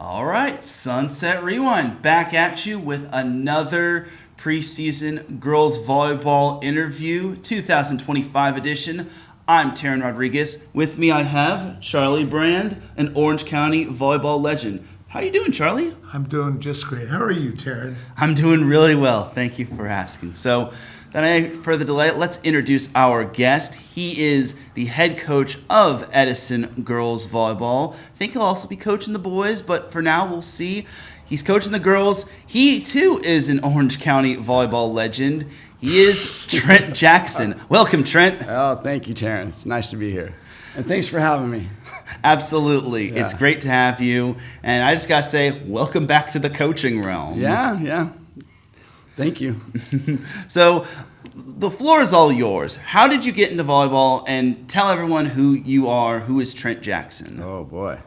All right, Sunset Rewind back at you with another preseason girls volleyball interview, 2025 edition. I'm Trent Rodriguez. With me I have Charlie Brand, an Orange County volleyball legend. How you doing, Charlie? I'm doing just great. How are you, Taryn? I'm doing really well. Thank you for asking. So, without any further delay, let's introduce our guest. He is the head coach of Edison girls volleyball. I think he'll also be coaching the boys, but for now we'll see. He's coaching the girls. He too is an Orange County volleyball legend. He is Trent Jackson. Welcome, Trent. Oh, thank you, Taryn. It's nice to be here. And thanks for having me. Absolutely. Yeah. It's great to have you. And I just got to say, welcome back to the coaching realm. Yeah. Thank you. So the floor is all yours. How did you get into volleyball? And tell everyone who you are. Who is Trent Jackson? Oh, boy.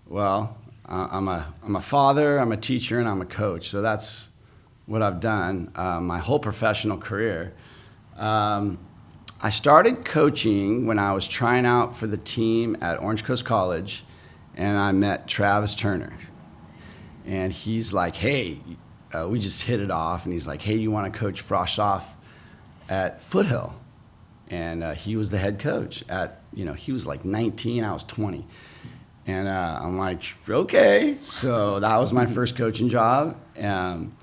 Well, I'm a father, I'm a teacher, and I'm a coach. So that's what I've done my whole professional career. I started coaching when I was trying out for the team at Orange Coast College, and I met Travis Turner. And he's like, hey, we just hit it off, and he's like, hey, you want to coach Frostoff at Foothill? And he was the head coach he was like 19, I was 20. And I'm like, okay. So that was my first coaching job, and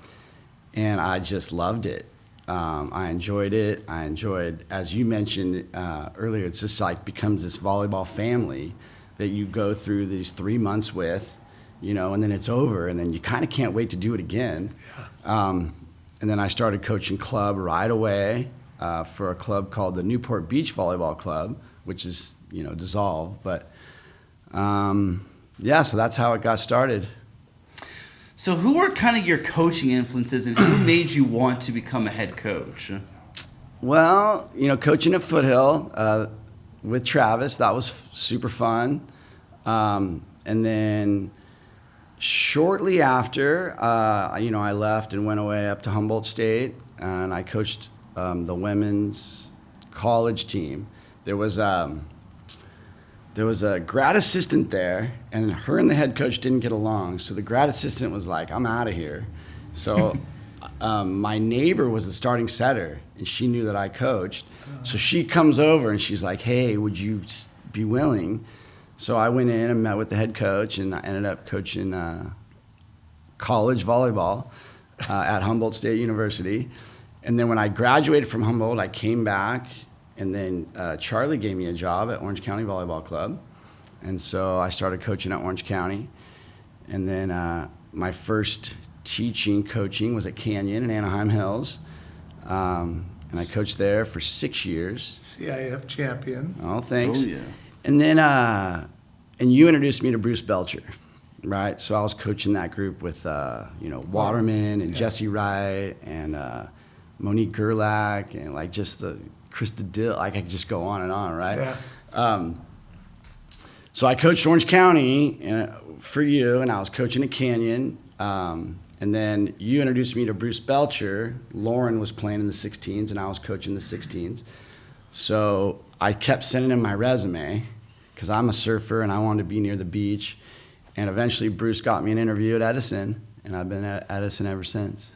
I just loved it. I enjoyed it. I enjoyed, as you mentioned earlier, it's just like becomes this volleyball family that you go through these 3 months with, and then it's over, and then you kind of can't wait to do it again. Yeah. And then I started coaching club right away for a club called the Newport Beach Volleyball Club, which is, dissolved. But, so that's how it got started. So who were kind of your coaching influences, and who made you want to become a head coach? Well, coaching at Foothill with Travis, that was super fun. And then shortly after, I left and went away up to Humboldt State, and I coached the women's college team. There was a grad assistant there, and her and the head coach didn't get along. So the grad assistant was like, I'm out of here. So my neighbor was the starting setter, and she knew that I coached. So she comes over, and she's like, hey, would you be willing? So I went in and met with the head coach, and I ended up coaching college volleyball at Humboldt State University. And then when I graduated from Humboldt, I came back. And then Charlie gave me a job at Orange County Volleyball Club. And so I started coaching at Orange County. And then my first coaching was at Canyon in Anaheim Hills. And I coached there for 6 years. CIF champion. Oh, thanks. Oh, yeah. And then, and you introduced me to Bruce Belcher, right? So I was coaching that group with, Waterman and Jesse Wright and Monique Gerlach and like just the Krista Dill, I could just go on and on, right? Yeah. So I coached Orange County for you, and I was coaching at Canyon. And then you introduced me to Bruce Belcher. Lauren was playing in the 16s, and I was coaching the 16s. So I kept sending him my resume because I'm a surfer, and I wanted to be near the beach. And eventually Bruce got me an interview at Edison, and I've been at Edison ever since.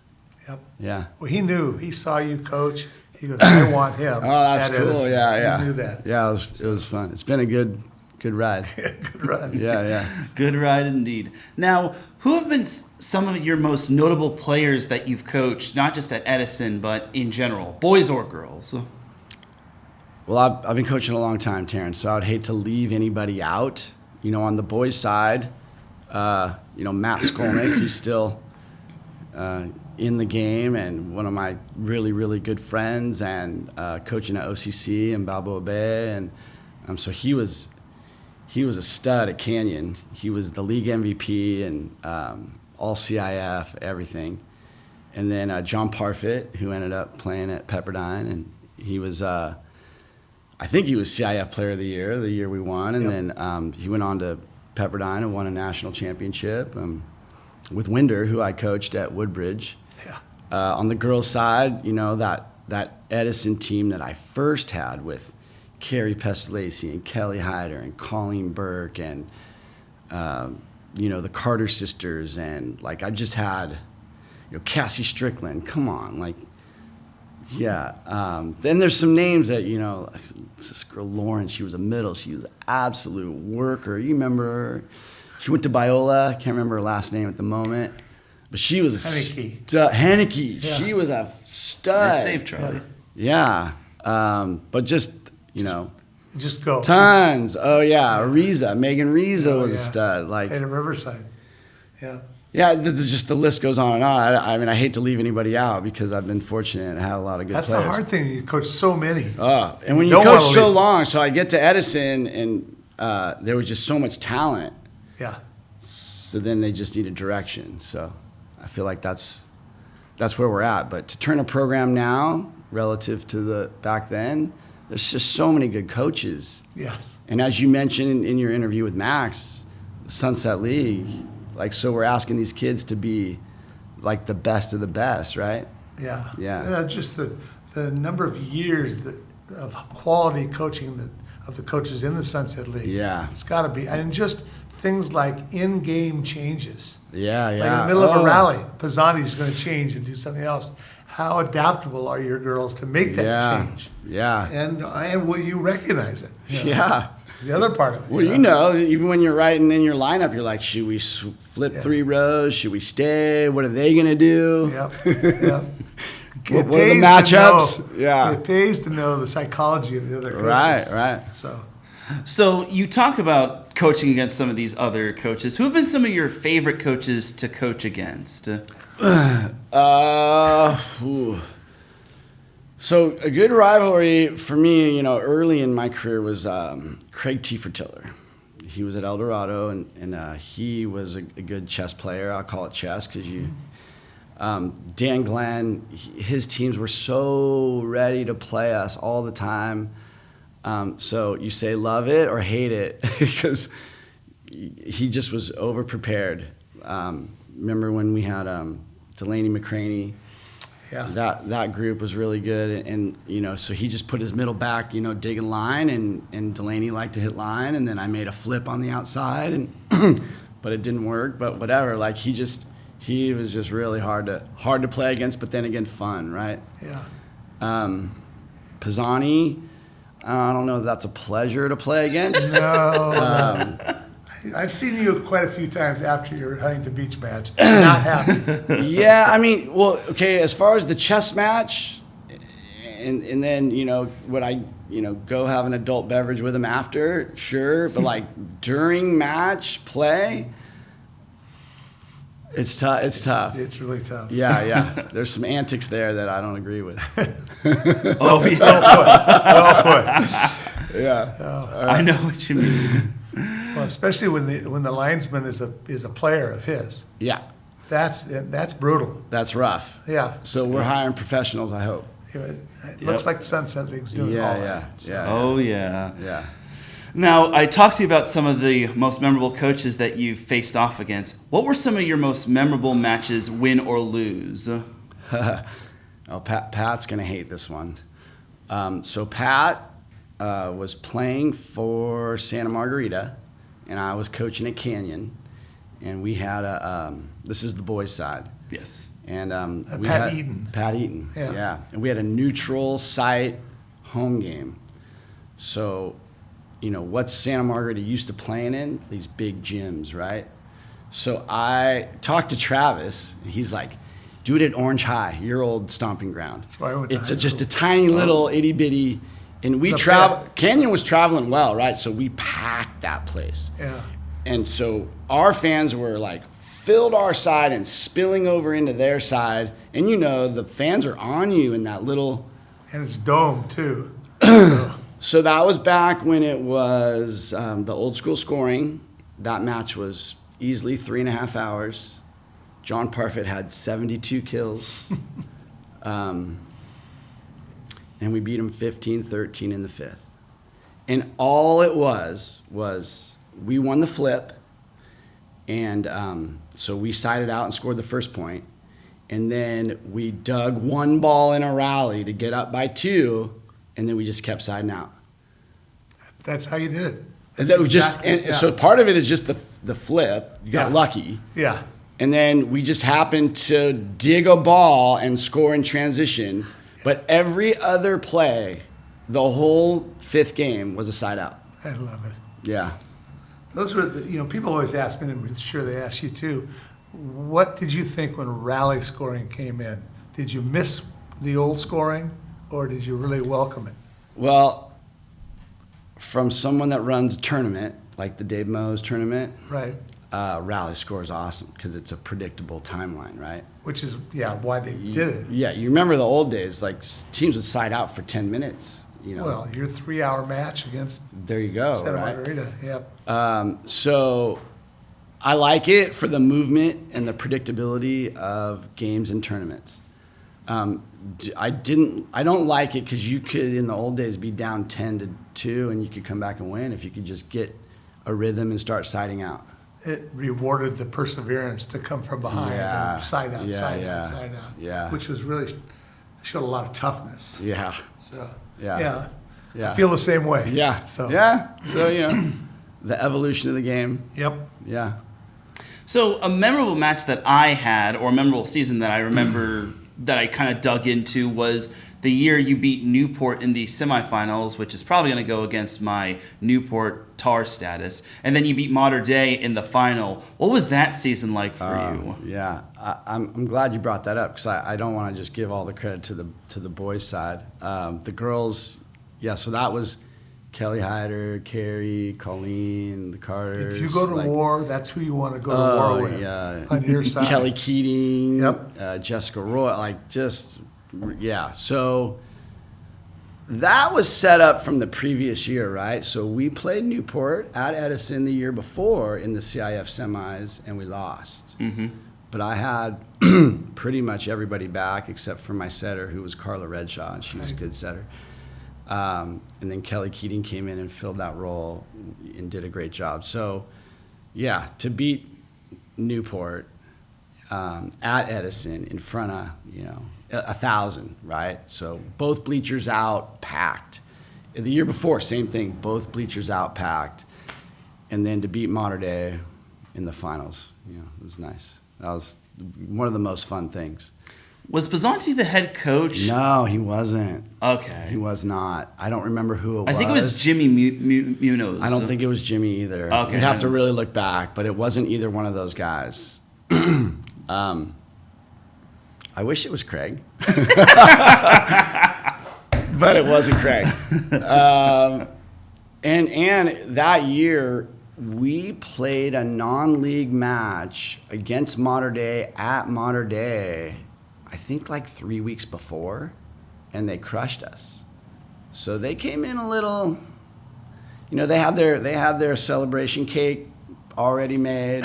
Yep. Yeah. Well, he knew. He saw you coach. He goes, I want him. Oh, that's cool. Edison. Yeah. He knew that. Yeah, it was fun. It's been a good ride. Good run. Yeah. Good ride indeed. Now, who have been some of your most notable players that you've coached, not just at Edison, but in general, boys or girls? Well, I've been coaching a long time, Terrence, so I would hate to leave anybody out. On the boys' side, Matt Skolnick, who's still in the game and one of my really, really good friends, and coaching at OCC in Balboa Bay. And so he was a stud at Canyon. He was the league MVP and all CIF, everything. And then John Parfit, who ended up playing at Pepperdine, and he was I think he was CIF Player of the year we won. And then he went on to Pepperdine and won a national championship with Winder, who I coached at Woodbridge. Yeah. On the girls' side, that Edison team that I first had with Carrie Pestlacy and Kelly Hyder and Colleen Burke and the Carter sisters, and like I just had, Cassie Strickland. Come on, like, yeah. Then there's some names that this girl Lauren. She was a middle. She was an absolute worker. You remember her? She went to Biola. I can't remember her last name at the moment, but she was a Haneke. Yeah. She was a stud. Nice save, Charlie. Yeah, but just Just go. tons. Oh yeah, Ariza, Megan Riza was a stud. Like Played at Riverside. Yeah. yeah, just the list goes on and on. I mean, I hate to leave anybody out because I've been fortunate and had a lot of good That's players. the hard thing. You coach so many. And when you don't coach wanna so leave. long, so I get to Edison and there was just so much talent. Yeah. So then they just needed direction. So I feel like that's where we're at. But to turn a program now relative to the back then, there's just so many good coaches. Yes. And as you mentioned in your interview with Max, the Sunset League, like, so we're asking these kids to be like the best of the best, right? Yeah. Yeah. Just the number of years of quality coaching of the coaches in the Sunset League. Yeah. It's got to be. And just things like in-game changes. Yeah, yeah. Like in the middle of a rally, Pisani's going to change and do something else. How adaptable are your girls to make that change? Yeah. And will you recognize it? Yeah. It's the other part of it. Well, even when you're writing in your lineup, you're like, should we flip 3 rows? Should we stay? What are they going to do? Yep. What are the matchups? Yeah. It pays to know the psychology of the other coaches. Right. So you talk about coaching against some of these other coaches. Who have been some of your favorite coaches to coach against? So a good rivalry for me, early in my career was Craig Tiefertiller. He was at El Dorado, and he was a good chess player. I'll call it chess because Dan Glenn, his teams were so ready to play us all the time. So you say love it or hate it because he just was over-prepared. Remember when we had Delaney McCraney? Yeah. That group was really good, and so he just put his middle back, digging line, and Delaney liked to hit line, and then I made a flip on the outside, and but it didn't work. But whatever, like he was just really hard to play against, but then again fun, right? Yeah. Pisani, I don't know if that's a pleasure to play against. No. I've seen you quite a few times after your Huntington Beach match. Not happy. Yeah, I mean, well, okay, as far as the chess match, and then, would I, go have an adult beverage with him after? Sure. But, like, during match play, it's tough. It's tough. It's really tough. Yeah. There's some antics there that I don't agree with. Oh, yeah. Well put. Yeah. I know what you mean. Well, especially when the linesman is a player of his. Yeah. That's brutal. That's rough. Yeah. So we're hiring professionals, I hope. It looks like the Sunset League's doing all that. Yeah. Oh, yeah. Yeah. Now, I talked to you about some of the most memorable coaches that you've faced off against. What were some of your most memorable matches, win or lose? Oh, Pat's going to hate this one. So Pat was playing for Santa Margarita, and I was coaching at Canyon, and we had this is the boys' side. Yes. And we Pat had Eaton. Pat Eaton, Yeah. yeah. And we had a neutral site home game. So, what's Santa Margarita used to playing in? These big gyms, right? So I talked to Travis, and he's like, do it at Orange High, your old stomping ground. That's why I went to It's high just a school. tiny little itty bitty, and we Canyon was traveling well, right? So we packed that place. Yeah. And so our fans were like filled our side and spilling over into their side. And the fans are on you in that little. And it's domed too. So that was back when it was the old school scoring. That match was easily 3.5 hours. John Parfit had 72 kills. And we beat him 15-13 in the fifth. And all it was we won the flip. And so we sided out and scored the first point. And then we dug one ball in a rally to get up by 2, and then we just kept siding out. That's how you did it. And that was So part of it is just the flip. You got Yeah. lucky. Yeah. And then we just happened to dig a ball and score in transition. But every other play, the whole fifth game was a side out. I love it. Yeah. Those were, people always ask me, and I'm sure they ask you too, what did you think when rally scoring came in? Did you miss the old scoring, or did you really welcome it? Well, from someone that runs a tournament, like the Dave Mo's tournament, Right. rally score is awesome because it's a predictable timeline, right? Which is, why they did it. Yeah, you remember the old days, like teams would side out for 10 minutes, Well, your 3-hour match against There you go, Santa right? Margarita, yep. So I like it for the movement and the predictability of games and tournaments. I don't like it because you could, in the old days, be down 10-2 and you could come back and win if you could just get a rhythm and start siding out. It rewarded the perseverance to come from behind Yeah. and side out, Yeah, side yeah. out, side out. Yeah. Which was really, showed a lot of toughness. Yeah. So, Yeah. I feel the same way. Yeah. So, Yeah. So, the evolution of the game. Yep. Yeah. So a memorable match that I had, or a memorable season that I remember that I kind of dug into, was the year you beat Newport in the semifinals, which is probably going to go against my Newport tar status. And then you beat Mater Dei in the final. What was that season like for you? Yeah, I'm glad you brought that up because I don't want to just give all the credit to the boys' side. The girls, so that was Kelly Hyder, Carrie, Colleen, the Carters. If you go to war, that's who you want to go to war with. Yeah. On your side. Kelly Keating, Yep. Jessica Roy, So that was set up from the previous year, right? So we played Newport at Edison the year before in the CIF semis, and we lost. Mm-hmm. But I had pretty much everybody back except for my setter, who was Carla Redshaw, and she was a good setter. And then Kelly Keating came in and filled that role and did a great job. So, to beat Newport at Edison in front of, 1,000, right? So both bleachers out, packed. The year before, same thing, both bleachers out, packed. And then to beat Mater Dei in the finals, it was nice. That was one of the most fun things. Was Pizzanti the head coach? No, he wasn't. Okay. He was not. I don't remember who it was. I think it was Jimmy Munoz. I don't think it was Jimmy either. Okay. You'd have to really look back, but it wasn't either one of those guys. I wish it was Craig. But it wasn't Craig. And that year, we played a non-league match against Mater Dei at Mater Dei, I think like 3 weeks before, and they crushed us. So they came in a little, they had their celebration cake already made.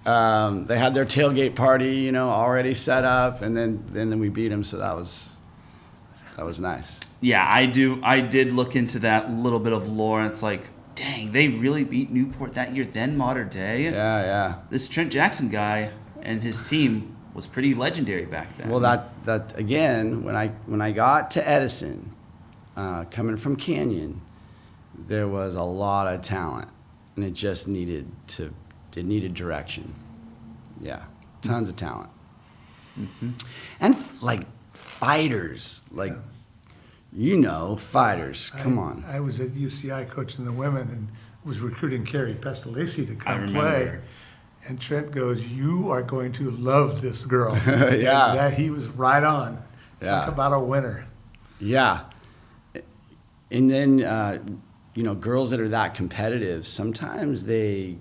They had their tailgate party, already set up, and then we beat them. So that was nice. Yeah, I did look into that little bit of lore, and it's like, dang, they really beat Newport that year, then Mater Dei. Yeah. This Trent Jackson guy and his team was pretty legendary back then. Well, that again, when I got to Edison, coming from Canyon, there was a lot of talent, and it just needed direction. Yeah, tons of talent. Mm-hmm. And fighters, fighters. Come on. I was at UCI coaching the women and was recruiting Carrie Pestalacy to I come remember. play. And Trent goes, "You are going to love this girl." Yeah. And he was right on. Yeah. Talk about a winner. Yeah. And then, girls that are that competitive, sometimes they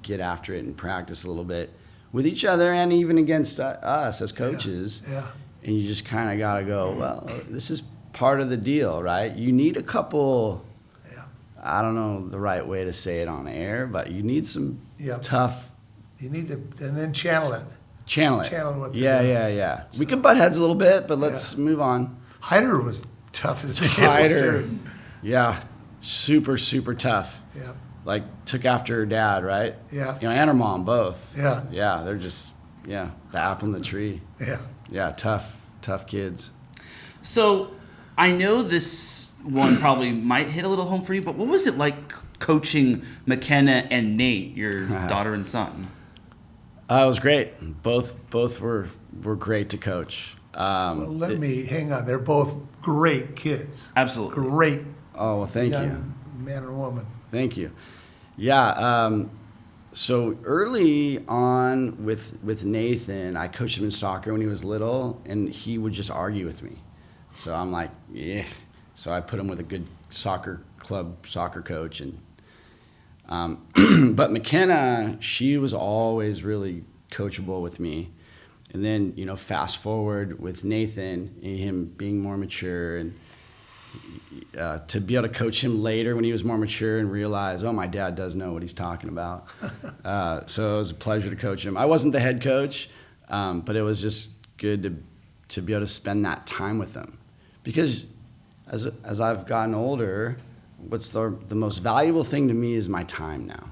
get after it and practice a little bit with each other and even against us as coaches. Yeah. And you just kind of got to go, well, this is part of the deal, right? You need a couple, I don't know the right way to say it on air, but you need some tough. You need to, and then channel it. Channel it. Channel what they're doing. Yeah. We can butt heads a little bit, but let's move on. Hyder was tough as nails, Hyder. too. Yeah. Super, super tough. Yeah. Took after her dad, right? Yeah. And her mom, both. Yeah. Yeah, they're just, the apple in the tree. Yeah. Yeah, tough kids. So I know this one probably might hit a little home for you, but what was it like coaching McKenna and Nate, your daughter and son? It was great. Both were great to coach. Well, hang on. They're both great kids. Absolutely. Great. Oh, well, thank you. Man and woman. Thank you. Yeah. So early on with Nathan, I coached him in soccer when he was little, and he would just argue with me. So I'm like, yeah. So I put him with a good soccer coach, and but McKenna, she was always really coachable with me. And then, fast forward with Nathan, and him being more mature, and to be able to coach him later when he was more mature and realize, oh, my dad does know what he's talking about. So it was a pleasure to coach him. I wasn't the head coach, but it was just good to be able to spend that time with him. Because as I've gotten older, what's the most valuable thing to me is my time now.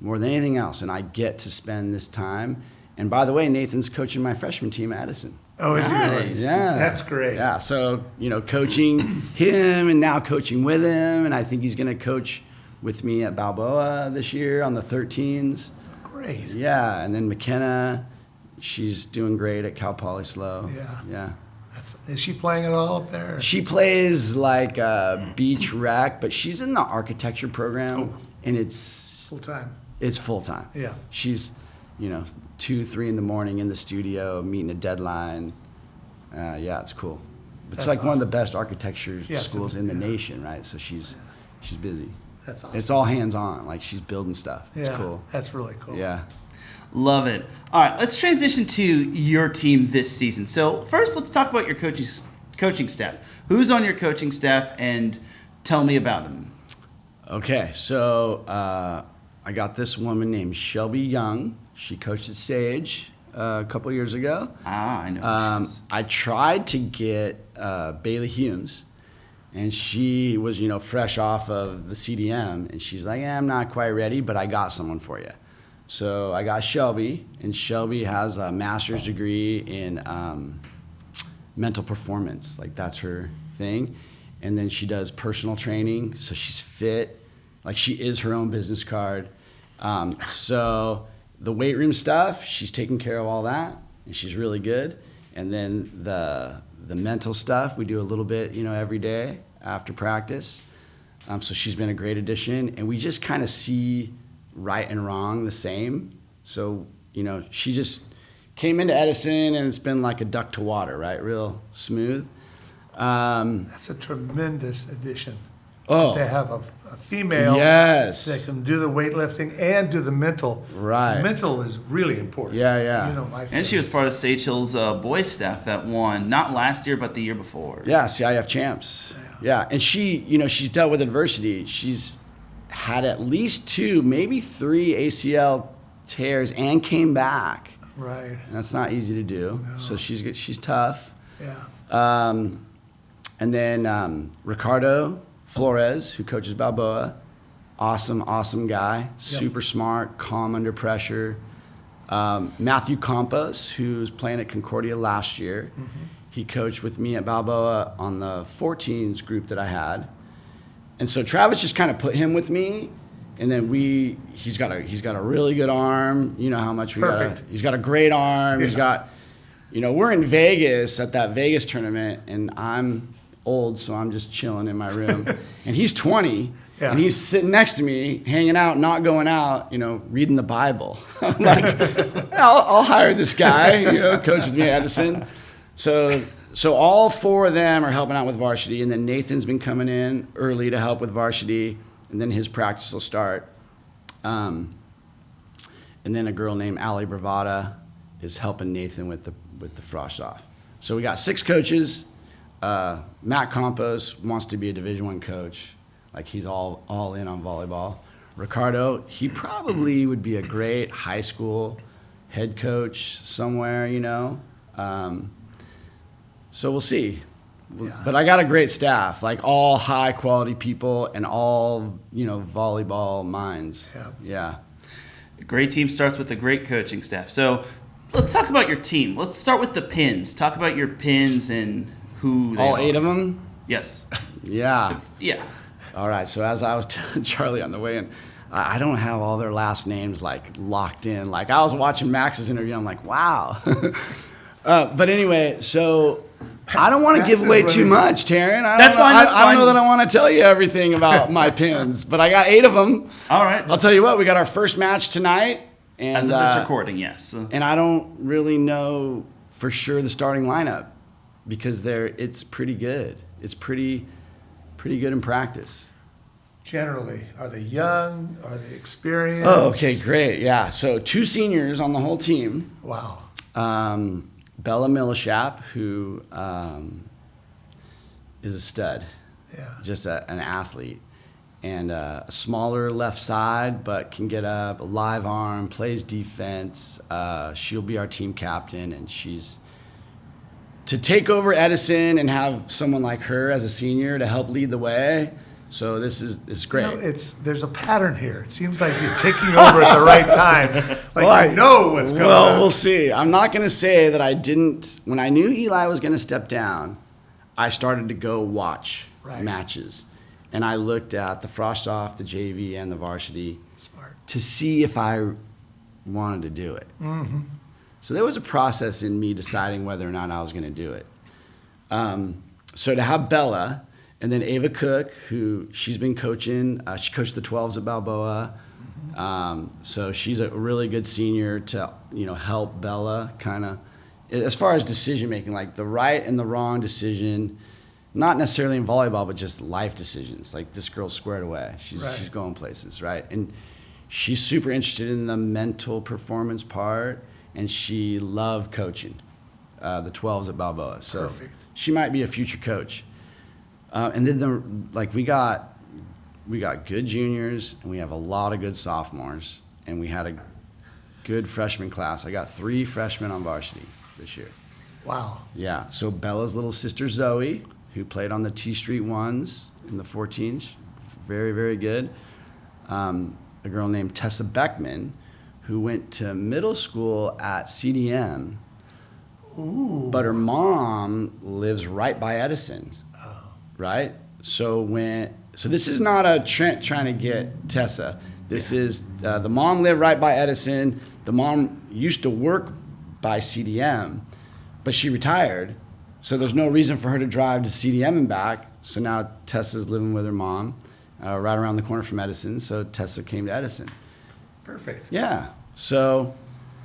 More than anything else. And I get to spend this time. And by the way, Nathan's coaching my freshman team at Edison. Oh, is he really? Yeah. That's great. Yeah, so, coaching him and now coaching with him, and I think he's going to coach with me at Balboa this year on the 13s. Great. Yeah, and then McKenna, she's doing great at Cal Poly SLO. Yeah. Is she playing at all up there? She plays like beach rec, but she's in the architecture program, and it's full-time. It's full-time. Yeah. She's, 2, 3 in the morning in the studio, meeting a deadline. Yeah, it's cool. It's That's like one of the awesome. best architecture schools in the nation, right? So she's busy. That's awesome. It's all hands-on. Like, she's building stuff. It's cool. That's really cool. Yeah. Love it. All right, let's transition to your team this season. So first, let's talk about your coaching staff. Who's on your coaching staff, and tell me about them. Okay, so I got this woman named Shelby Young. She coached at Sage a couple years ago. I know who she is. I tried to get Bailey Humes, and she was, fresh off of the CDM, and she's like, I'm not quite ready, but I got someone for you. So I got Shelby, and Shelby has a master's degree in mental performance. Like, that's her thing. And then she does personal training, so she's fit. Like, she is her own business card. So the weight room stuff, she's taking care of all that, and she's really good. And then the mental stuff, we do a little bit, every day after practice. So she's been a great addition, and we just kind of see right and wrong the same. So, she just came into Edison, and it's been like a duck to water, right? Real smooth. That's a tremendous addition. Oh, to have a female yes, that can do the weightlifting and do the mental. Right. Mental is really important. Yeah. And she was part of Sage Hill's boys staff that won, not last year, but the year before. Yeah, CIF champs. Yeah. And she, she's dealt with adversity. She's had at least 2, maybe 3 ACL tears and came back. Right. And that's not easy to do. No. So she's tough. Yeah. And then Ricardo Flores, who coaches Balboa, awesome guy, super smart, calm under pressure. Matthew Campos, who's playing at Concordia last year, he coached with me at Balboa on the 14s group that I had. And so Travis just kind of put him with me, and then he's got a really good arm. You know how much he's got a great arm. Yeah. He's got, we're in Vegas at that Vegas tournament, and I'm old, so I'm just chilling in my room. And he's 20, and he's sitting next to me, hanging out, not going out, reading the Bible. I'm like, I'll hire this guy, coach with me at Edison. So all 4 of them are helping out with varsity, and then Nathan's been coming in early to help with varsity, and then his practice will start. And then a girl named Allie Bravada is helping Nathan with the frosh off. So we got 6 coaches. Matt Campos wants to be a Division I coach. Like, he's all in on volleyball. Ricardo, he probably would be a great high school head coach somewhere, So we'll see. Yeah. But I got a great staff, like all high quality people and all, volleyball minds. Yeah. A great team starts with a great coaching staff. So let's talk about your team. Let's start with the pins. Talk about your pins and who they all are. 8 of them? Yes. Yeah. Yeah. All right. So as I was telling Charlie on the way in, I don't have all their last names like locked in. Like I was watching Max's interview, I'm like, wow. But anyway, so I don't want to give away too much, Taryn. That's fine. I don't know that I want to tell you everything about my pins, but I got 8 of them. All right. I'll tell you what. We got our first match tonight, and As of this recording, yes. and I don't really know for sure the starting lineup because it's pretty good. It's pretty good in practice. Generally, are they young? Are they experienced? Oh, okay, great. Yeah. So 2 seniors on the whole team. Wow. Bella Millishap, who is a stud, just an athlete, and a smaller left side, but can get up, a live arm, plays defense. She'll be our team captain, and she's to take over Edison and have someone like her as a senior to help lead the way. So it's great. You know, there's a pattern here. It seems like you're taking over at the right time. Like you know what's going on. Well, we'll see. I'm not going to say that I didn't. When I knew Eli was going to step down, I started to go watch matches. And I looked at the Frostoff, the JV, and the varsity to see if I wanted to do it. Mm-hmm. So there was a process in me deciding whether or not I was going to do it. So to have Bella... And then Ava Cook, who she's been coaching. She coached the 12s at Balboa. So she's a really good senior to, help Bella kind of, as far as decision making, like the right and the wrong decision, not necessarily in volleyball, but just life decisions. Like this girl's squared away. She's going places, right? And she's super interested in the mental performance part, and she loved coaching the 12s at Balboa. So Perfect. She might be a future coach. And then we got good juniors, and we have a lot of good sophomores, and we had a good freshman class. I got 3 freshmen on varsity this year. Wow. Yeah. So Bella's little sister Zoe, who played on the T Street ones in the 14s, very, very good. A girl named Tessa Beckman, who went to middle school at CDM. Ooh. But her mom lives right by Edison. Right? So this is not a Trent trying to get Tessa. This is the mom lived right by Edison. The mom used to work by CDM, but she retired. So there's no reason for her to drive to CDM and back. So now Tessa's living with her mom right around the corner from Edison. So Tessa came to Edison. Perfect. Yeah. So,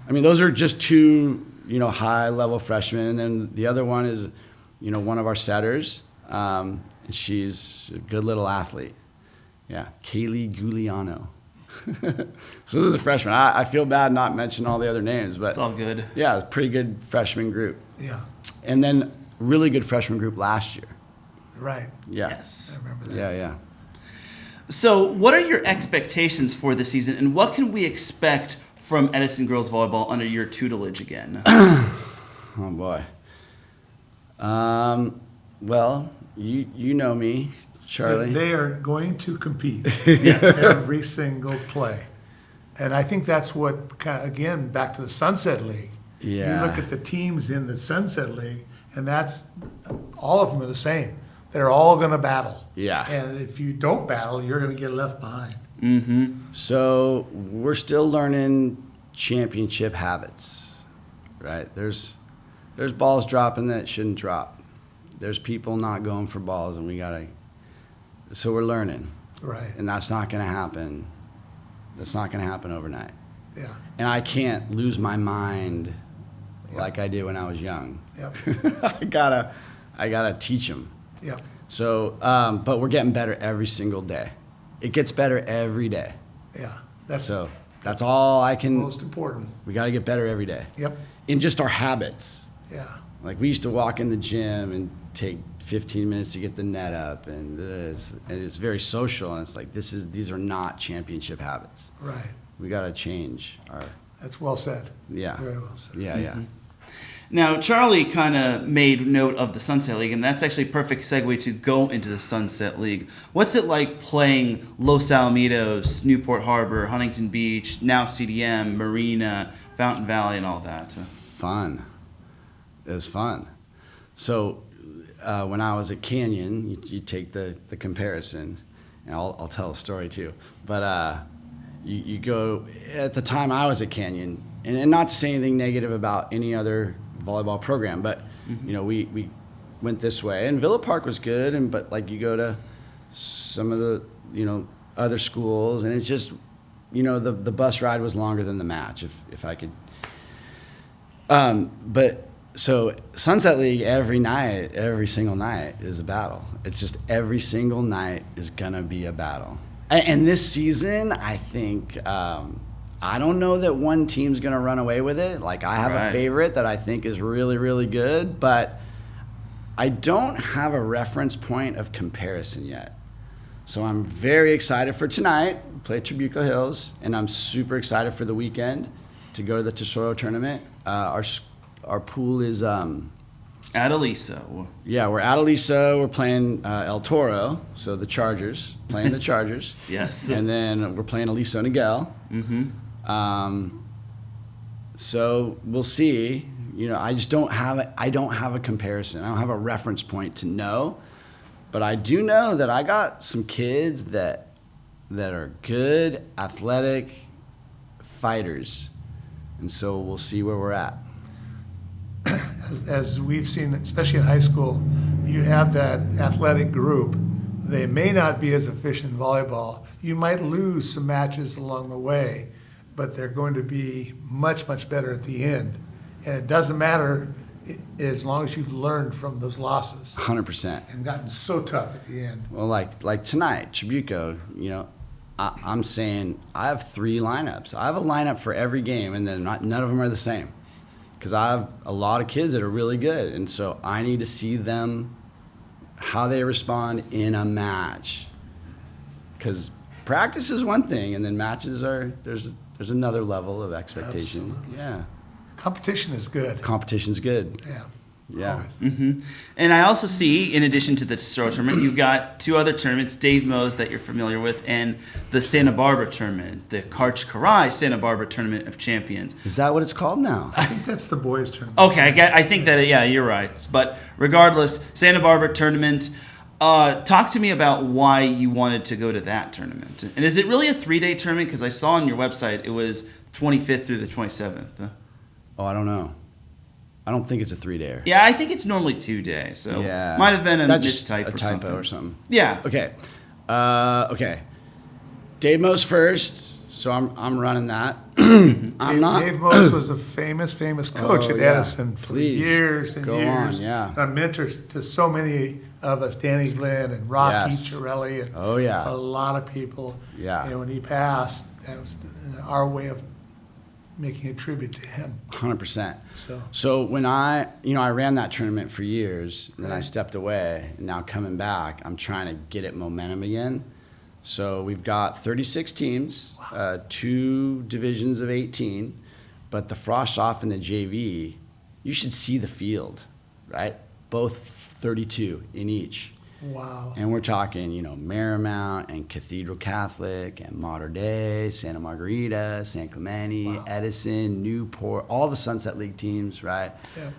those are just 2, high-level freshmen. And then the other one is, one of our setters. And she's a good little athlete. Yeah, Kaylee Gugliano. So this is a freshman. I feel bad not mentioning all the other names, but it's all good. Yeah, it's a pretty good freshman group. Yeah. And then really good freshman group last year. Right. Yeah. Yes. I remember that. Yeah. So what are your expectations for the season, and what can we expect from Edison Girls Volleyball under your tutelage again? Oh, boy. Well, you know me, Charlie. They are going to compete Yes. every single play. And I think that's what, again, back to the Sunset League. Yeah. You look at the teams in the Sunset League, and all of them are the same. They're all going to battle. Yeah. And if you don't battle, you're going to get left behind. Mm-hmm. So we're still learning championship habits, right? There's balls dropping that shouldn't drop. There's people not going for balls, and so we're learning. Right. And that's not going to happen. That's not going to happen overnight. Yeah. And I can't lose my mind like I did when I was young. Yep. I gotta teach them. Yep. So, but we're getting better every single day. It gets better every day. Yeah. That's all I can. Most important. We got to get better every day. Yep. In just our habits. Yeah. Like we used to walk in the gym and take 15 minutes to get the net up, and it's very social. And it's like these are not championship habits. Right. We got to change our. That's well said. Yeah. Very well said. Yeah. Yeah. Mm-hmm. Now, Charlie kind of made note of the Sunset League, and that's actually a perfect segue to go into the Sunset League. What's it like playing Los Alamitos, Newport Harbor, Huntington Beach, now CDM, Marina, Fountain Valley, and all that? Fun. It was fun. So when I was at Canyon, you take the comparison, and I'll tell a story too. But you go, at the time I was at Canyon, and not to say anything negative about any other volleyball program, but you know, we went this way, and Villa Park was good, but like you go to some of the, you know, other schools, and it's just, you know, the bus ride was longer than the match, if I could. But so Sunset League every single night is a battle. It's just every single night is gonna be a battle. And this season, I think, I don't know that one team's gonna run away with it. Like, I have a favorite that I think is really, really good, but I don't have a reference point of comparison yet. So I'm very excited for tonight. We play Tribuco Hills, and I'm super excited for the weekend to go to the Tesoro tournament. Our pool is Adeliso. Yeah, we're Adeliso. We're playing El Toro, so the Chargers, playing the Chargers. Yes. And then we're playing Aliso Niguel. So we'll see. You know, I just don't have a comparison. I don't have a reference point to know. But I do know that I got some kids that are good, athletic fighters. And so we'll see where we're at. As we've seen, especially in high school, you have that athletic group. They may not be as efficient in volleyball. You might lose some matches along the way, but they're going to be much, much better at the end. And it doesn't matter as long as you've learned from those losses. 100%. And gotten so tough at the end. Well, like tonight, Tribuco, you know, I'm saying I have 3 lineups. I have a lineup for every game, and then none of them are the same. Because I have a lot of kids that are really good, and so I need to see them, how they respond in a match. Because practice is one thing, and then matches are, there's another level of expectation. Absolutely. Yeah. Competition is good. Competition's good. Yeah. Yeah. Always. And I also see, in addition to the Tesoro tournament, you've got 2 other tournaments, Dave Mo's that you're familiar with, and the Santa Barbara tournament, the Karch Karai Santa Barbara Tournament of Champions. Is that what it's called now? I think that's the boys' tournament. Okay, I think that, yeah, you're right. But regardless, Santa Barbara tournament, talk to me about why you wanted to go to that tournament. And is it really a 3-day tournament? Because I saw on your website it was 25th through the 27th. Oh, I don't know. I don't think it's a 3-dayer. Yeah, I think it's normally 2 days, so Yeah. might have been a That's just mistype a or typo something. or something. Yeah. Okay. Okay. Dave Mo's first, so I'm running that. I'm not. Dave Mose was a famous coach Oh, at yeah. Edison for Please, years and go years. on, yeah. A mentor to so many of us, Danny Glenn and Rocky Yes. Chirelli and Oh, yeah. a lot of people. Yeah. And when he passed, that was our way of making a tribute to him. 100%. So when I ran that tournament for years, and then I stepped away, and now coming back, I'm trying to get it momentum again. So we've got 36 teams, 2 divisions of 18, but the frost off and the JV, you should see the field, right? Both 32 in each. wow. And we're talking, you know, Marymount and Cathedral Catholic and Mater Dei, Santa Margarita, San Clemente, Wow. Edison, Newport, all the Sunset League teams, right? Yeah.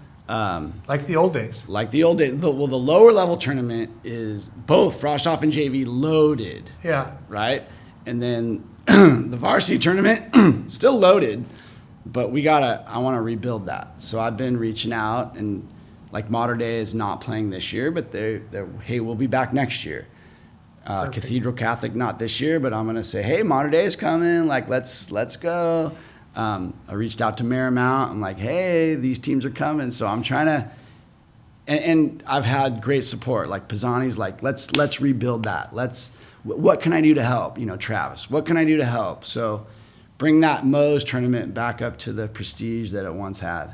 Like the old days. Like the old days. The lower level tournament is both Frostoff and JV loaded, Yeah. right? And then the varsity tournament, still loaded, but I want to rebuild that. So I've been reaching out, and like Mater Dei is not playing this year, but they're hey, we'll be back next year. Cathedral Catholic not this year, but I'm gonna say, hey, Mater Dei is coming. Like let's go. I reached out to Marymount. I'm like, hey, these teams are coming. So I'm trying to, and I've had great support. Like Pisani's like, let's rebuild that. What can I do to help? You know, Travis, what can I do to help? So bring that Mo's tournament back up to the prestige that it once had.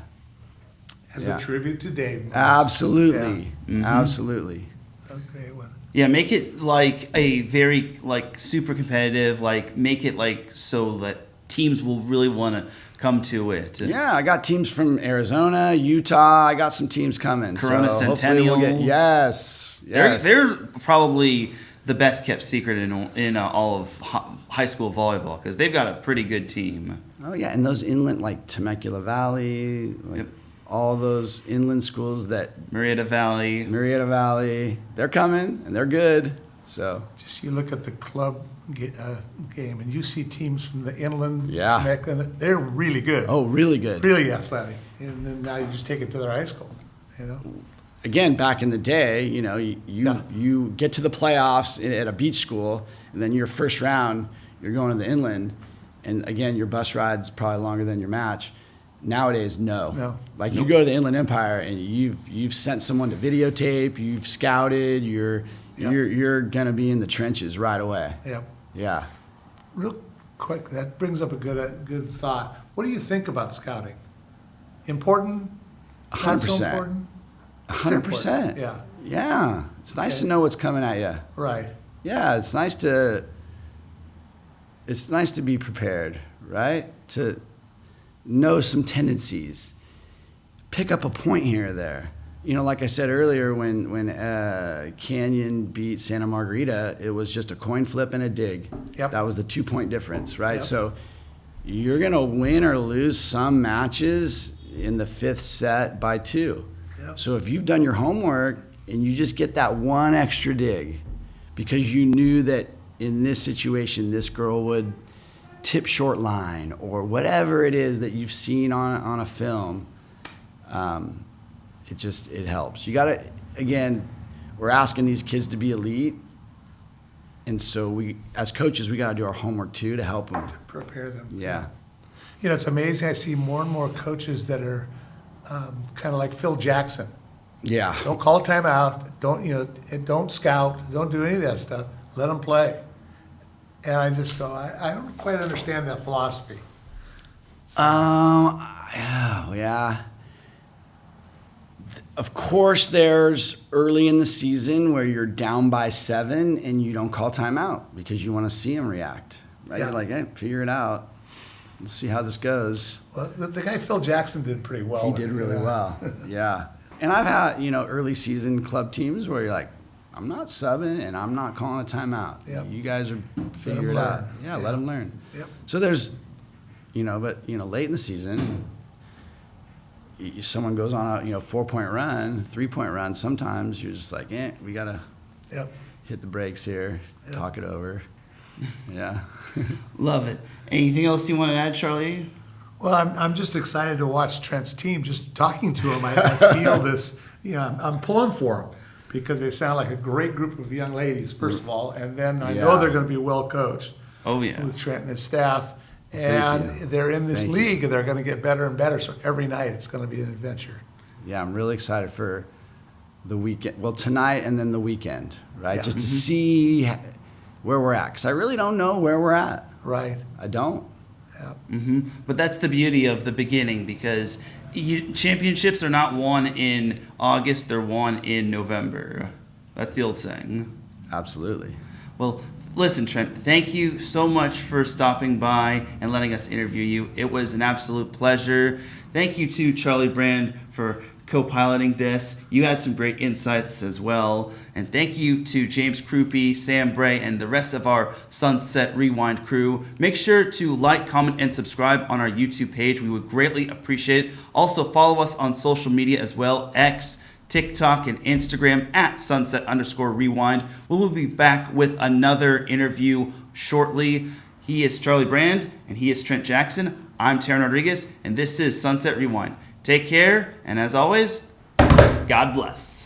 As Yeah. a tribute to Dave Mose. Absolutely. Yeah. Mhm. Absolutely. A great one. Yeah, make it like a very like super competitive, like make it like so that teams will really want to come to it. Yeah, I got teams from Arizona, Utah. I got some teams coming. Corona so hopefully Centennial. We'll get, yes. They're probably the best kept secret in all of high school volleyball because they've got a pretty good team. Oh, yeah. And those inland, like Temecula Valley, like Yep. all those inland schools that Marietta Valley. Marietta Valley, they're coming and they're good. So Just you look at the club game, and you see teams from the inland, Yeah. Temecula, they're really good, really good. really athletic. And then now you just take it to their high school, Again, back in the day, you get to the playoffs at a beach school, and then your first round, you're going to the inland, and again, your bus ride's probably longer than your match. Nowadays, no. Like you go to the Inland Empire, and you've sent someone to videotape, you've scouted, you're gonna be in the trenches right away. Yep. Yeah. Real quick, that brings up a good thought. What do you think about scouting? Important? Not so 100%. important? 100%. Yeah. Yeah. It's nice Okay. to know what's coming at you. Right. Yeah, it's nice to be prepared, right? To know some tendencies, pick up a point here or there. Like I said earlier, when Canyon beat Santa Margarita, it was just a coin flip and a dig. Yep. That was the 2-point difference, right? Yep. So you're gonna win or lose some matches in the 5th set by 2. Yep. So if you've done your homework and you just get that one extra dig because you knew that in this situation this girl would tip short line or whatever it is that you've seen on a film, it helps. You gotta, again, we're asking these kids to be elite, and so we, as coaches, we gotta do our homework too to help them. Prepare them. Yeah. It's amazing. I see more and more coaches that are kind of like Phil Jackson. Yeah. Don't call timeout. Don't scout. Don't do any of that stuff. Let them play. And I just go, I don't quite understand that philosophy. Yeah. Of course, there's early in the season where you're down by 7 and you don't call timeout because you want to see them react. Right? Yeah. You're like, hey, figure it out. Let's see how this goes. Well, the guy Phil Jackson did pretty well. He with did it, really well. Yeah. And I've had, early season club teams where you're like, I'm not subbing and I'm not calling a timeout. Yep. You guys are figure it out. Yeah, let them learn. Yep. So there's, late in the season, someone goes on a 4-point run, 3-point run. Sometimes you're just like, we gotta Yep. hit the brakes here, Yep. talk it over. Yeah. Love it. Anything else you want to add, Charlie? Well, I'm just excited to watch Trent's team. Just talking to him, I feel this. I'm pulling for them because they sound like a great group of young ladies, first of all, and then I know they're going to be well coached. Oh, yeah. With Trent and his staff, Thank and you. they're in this Thank league, and they're going to get better and better. So every night it's going to be an adventure. Yeah, I'm really excited for the weekend. Well, tonight and then the weekend, right? Yeah. Just to see where we're at. Because I really don't know where we're at. Right. I don't. Yeah. But that's the beauty of the beginning, because championships are not won in August, they're won in November. That's the old saying. Absolutely. Well, listen, Trent, thank you so much for stopping by and letting us interview you. It was an absolute pleasure. Thank you to Charlie Brand for co-piloting this. You had some great insights as well. And thank you to James Krupe, Sam Bray, and the rest of our Sunset Rewind crew. Make sure to like, comment, and subscribe on our YouTube page. We would greatly appreciate it. Also, follow us on social media as well, X, TikTok, and Instagram at Sunset_Rewind. We will be back with another interview shortly. He is Charlie Brand, and he is Trent Jackson. I'm Taryn Rodriguez, and this is Sunset Rewind. Take care, and as always, God bless.